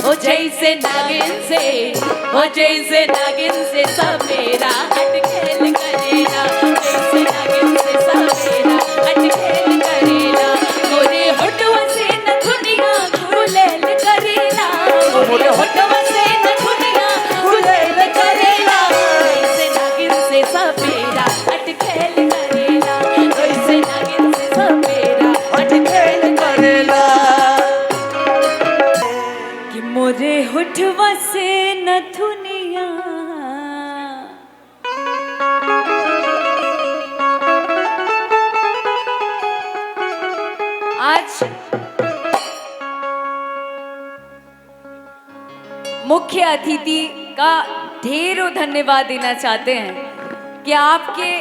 हो जैसे नागिन से, हो जैसे नागिन से सब मेरा अटखेल करेला, जैसे नागिन से सब मेरा अटखेल करेला, मोरे होठवा से नथुनिया गुलेल करेला, मोरे होठवा से नथुनिया गुलेल करेला, जैसे नागिन से सब मेरा अटखेल करेला, जैसे नागिन से सब मेरा अटखेल करेला, कि मोरे होठवा से नथुनिया आज मुख्य अतिथि का ढेरों धन्यवाद देना चाहते हैं कि आपके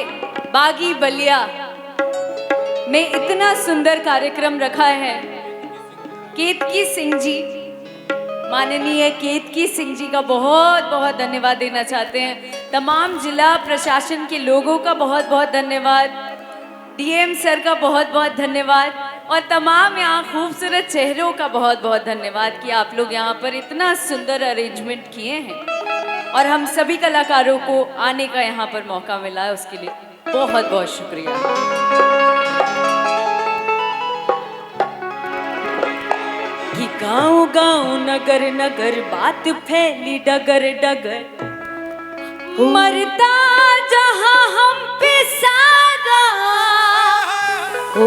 बागी बलिया में इतना सुंदर कार्यक्रम रखा है। केतकी सिंह जी, माननीय केतकी सिंह जी का बहुत बहुत धन्यवाद देना चाहते हैं। तमाम जिला प्रशासन के लोगों का बहुत बहुत धन्यवाद, डीएम सर का बहुत बहुत धन्यवाद और तमाम यहाँ खूबसूरत चेहरों का बहुत बहुत धन्यवाद कि आप लोग यहाँ पर इतना सुंदर अरेंजमेंट किए हैं और हम सभी कलाकारों को आने का यहाँ पर मौका मिला है, उसके लिए बहुत बहुत शुक्रिया। कि गाँव गाँव नगर नगर बात फैली डगर डगर, मरता जहाँ हम पे सारा, ओ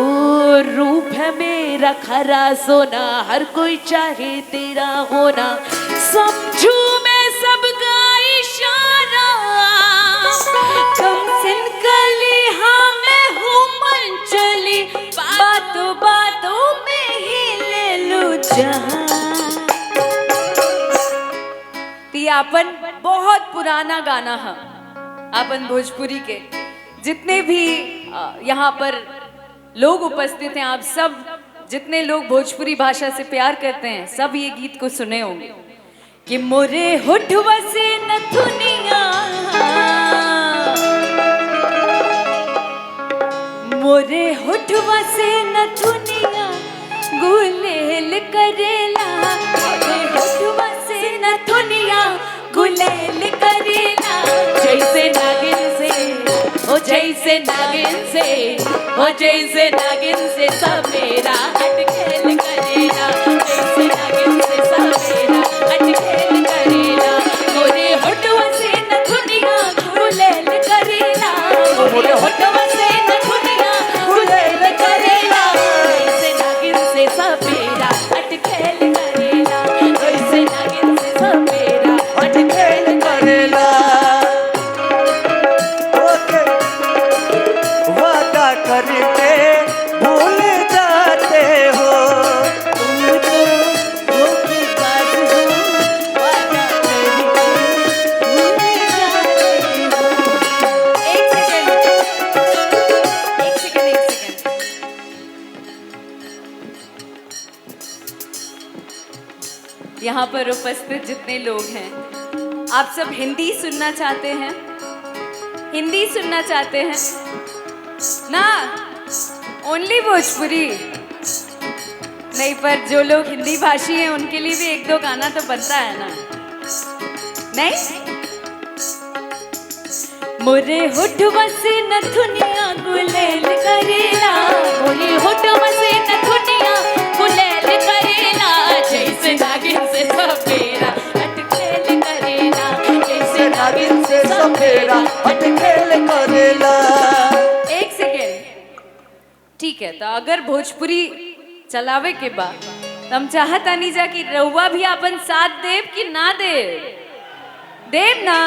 रूप है मेरा खरा सोना, हर कोई चाहे तेरा होना, समझू मैं सबका इशारा, कम सिन कली हाँ मैं हूँ मन चली, बातों बातों में ही ले लू जहाँ। अपन बहुत पुराना गाना है, अपन भोजपुरी के जितने भी यहाँ पर लोग उपस्थित हैं, आप सब जितने लोग भोजपुरी भाषा से प्यार करते हैं सब ये गीत को सुने होंगे कि मोरे होठवा से नथुनिया, मोरे होठवा से नथुनिया गुलेल करेला, मोरे होठवा से नथुनिया गुलेल करेला, जैसे नागिन से, ओ जैसे नागिन से, ओ जैसे नागिन से सब मेरा अटखेल करेला, जैसे नागिन से सब मेरा अटखेल करेला, मोरे होठवा से नथुनिया गुलेल करेला, मोरे होठवा से नथुनिया गुलेल करेला, जैसे नागिन से सब मेरा अटखेल करेला, जैसे नागिन से सब मेरा अटखेल करेला। वादा करके भूल जाते हो, तुम तो धोखेबाज हो, वादा करके भूल जाते हो। एक सेकंड। यहाँ पर उपस्थित जितने लोग हैं, आप सब हिंदी सुनना चाहते हैं? हिंदी सुनना चाहते हैं ना? ओनली भोजपुरी नहीं, पर जो लोग हिंदी भाषी हैं उनके लिए भी एक दो गाना तो बनता है ना? नहीं? मोरे होठवा से नथुनिया गुलेल करेला, मोरे होठवा से नथुनिया गुलेल करेला, जैसे नागिन से सब मेरा अटखेल करेला, जैसे नागिन से सब मेरा अटखेल करेला। एक सेकेंड, ठीक है। तो अगर भोजपुरी चलावे के बाद हम चाहता नहीं जा कि रउआ भी अपन साथ देव कि ना देव, देव ना?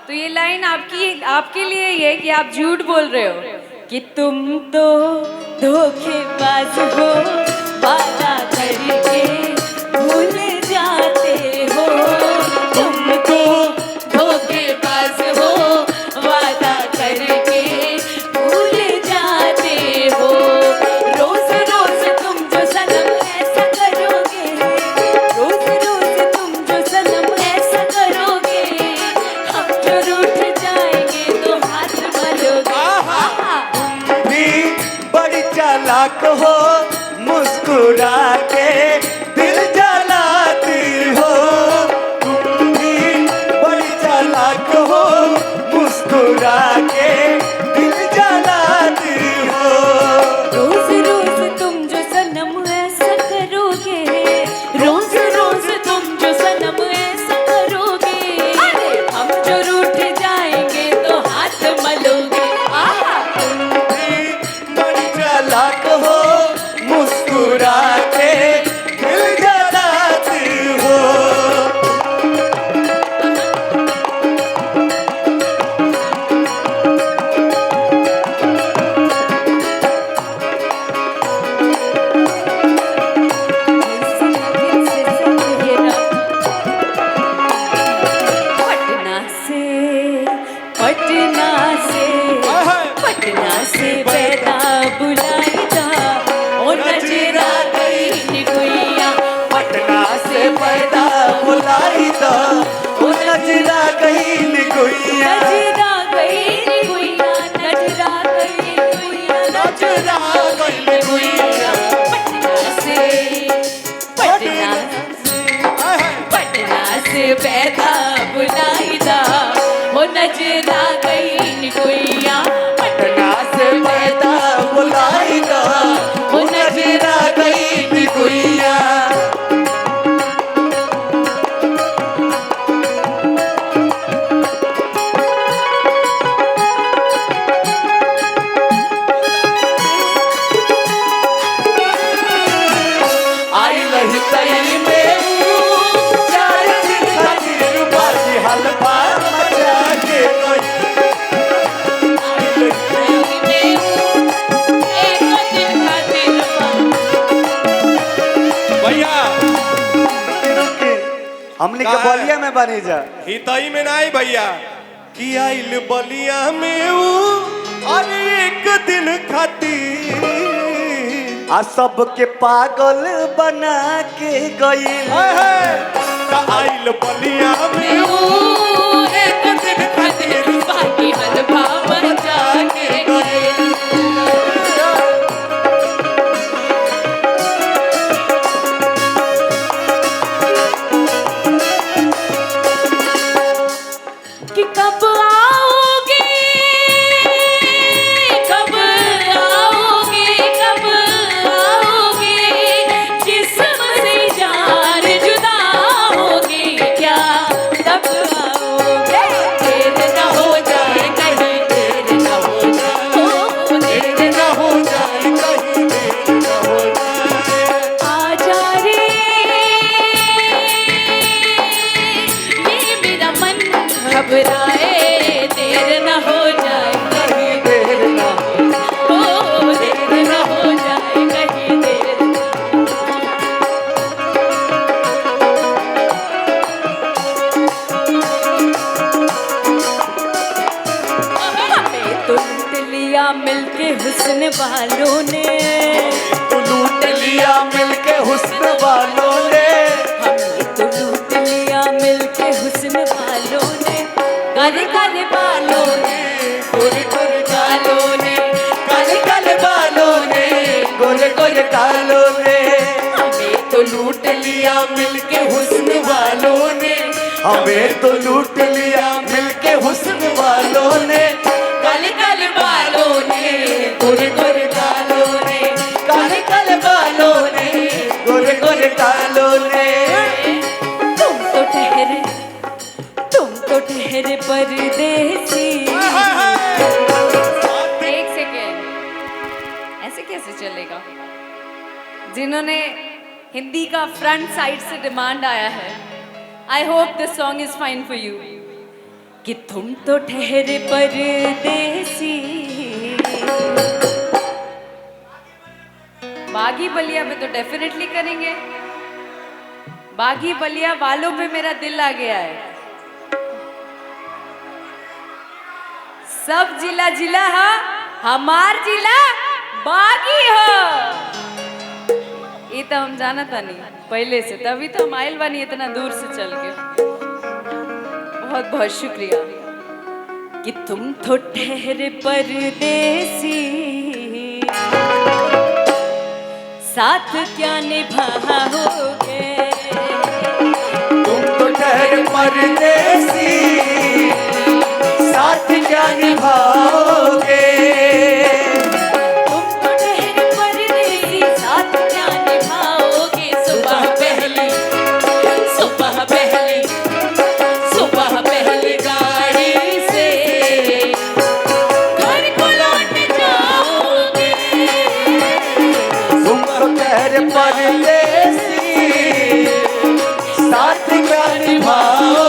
तो ये लाइन आपके लिए ये कि आप झूठ बोल रहे हो कि तुम तो धोखेबाज हो, वादा करके भूल जाते हो, तुम तो धोखेबाज हो, वादा करके भूल जाते हो, रोज रोज तुम जो सनम ऐसा करोगे, रोज रोज तुम जो सनम ऐसा करोगे, हम जो रूठ जाएंगे तो हाथ मलोगे। भी बड़ी चालाक हो, मुस्कुरा के दिल जलाती हो, से पैदा बुलाईदा हो नजरा गई गुइया पटना से पैदा बुलाईदा हो नजरा गई गुइया। आई लही तई में चार दिन खातिर बाजी हलवा मचा के गई। भैया हमने के कहाँ है? बलिया में बनी जा हितई में नहीं भैया कि आइल बलिया में ऊ अरे एक दिन खातिर आ सबके पागल बना के गई। आइल बलिया में ऊ एक दिन खातिर बाकी हलवा मचा के गए कि कब आओगे कब आओगे कब आओगे जिस्म से जान जुदा होगे क्या तब आओगे देर न हो जाए कहीं देर न हो जाए देर न हो जाए कहीं देर न हो जाए। आ जा रे ये मेरा मन घबराए देर न हो जाए कहीं देर न हो देर न हो जाए कहीं देर हमें तो लूट लिया मिलके हुस्न वालों ने तो लूट लिया मिलके हुस्न वालों ने। हमने तो लूट लिया मिलके हुस्न वालों ने काले काले बालों ने गोरे गोरे गालों ने काले काले बालों ने गोरे गोरे कालों ने हमें तो लूट लिया मिलके हुस्न वालों ने हमें तो लूट लिया मिलके हुस्न वालों ने। काले काले बालों ने गोरे गोरे गालों ने काले काले बालों ने गोरे गोरे कालों ने तुम तो ठहरे परदेसी। एक सेकेंड ऐसे कैसे चलेगा? जिन्होंने हिंदी का फ्रंट साइड से डिमांड आया है, I hope this song is fine for you. कि तुम तो ठहरे परदेसी बागी बलिया में तो डेफिनेटली करेंगे। बागी बलिया वालों पे मेरा दिल आ गया है। सब जिला जिला है, हमार जिला बागी हो। ये तो हम जाना था नहीं पहले से, तभी तो हम आयल बानी इतना दूर से चल के। बहुत बहुत शुक्रिया। कि तुम तो ठहरे परदेसी साथ क्या निभाओगे। तुम तो ठहरे परदेसी साथ क्या निभाओगे। तुम तो ठहरे परदेसी साथ क्या निभाओगे। सुबह पहली गाड़ी से घर को लौट जाओगे। तुम तो ठहरे परदेसी साथ क्या निभाओगे।